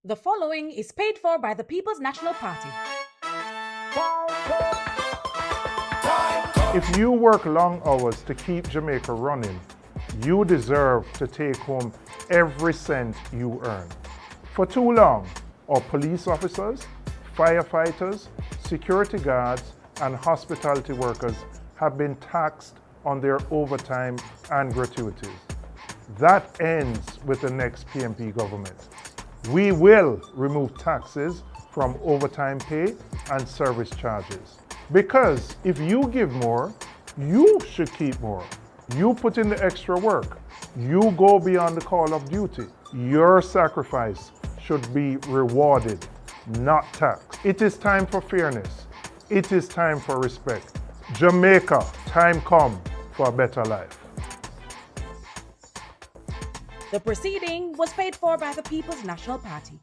The following is paid for by the People's National Party. If you work long hours to keep Jamaica running, you deserve to take home every cent you earn. For too long, our police officers, firefighters, security guards, and hospitality workers have been taxed on their overtime and gratuities. That ends with the next PNP government. We will remove taxes from overtime pay and service charges. Because if you give more, you should keep more. You put in the extra work. You go beyond the call of duty. Your sacrifice should be rewarded, not taxed. It is time for fairness. It is time for respect. Jamaica, time come for a better life. The proceeding was paid for by the People's National Party.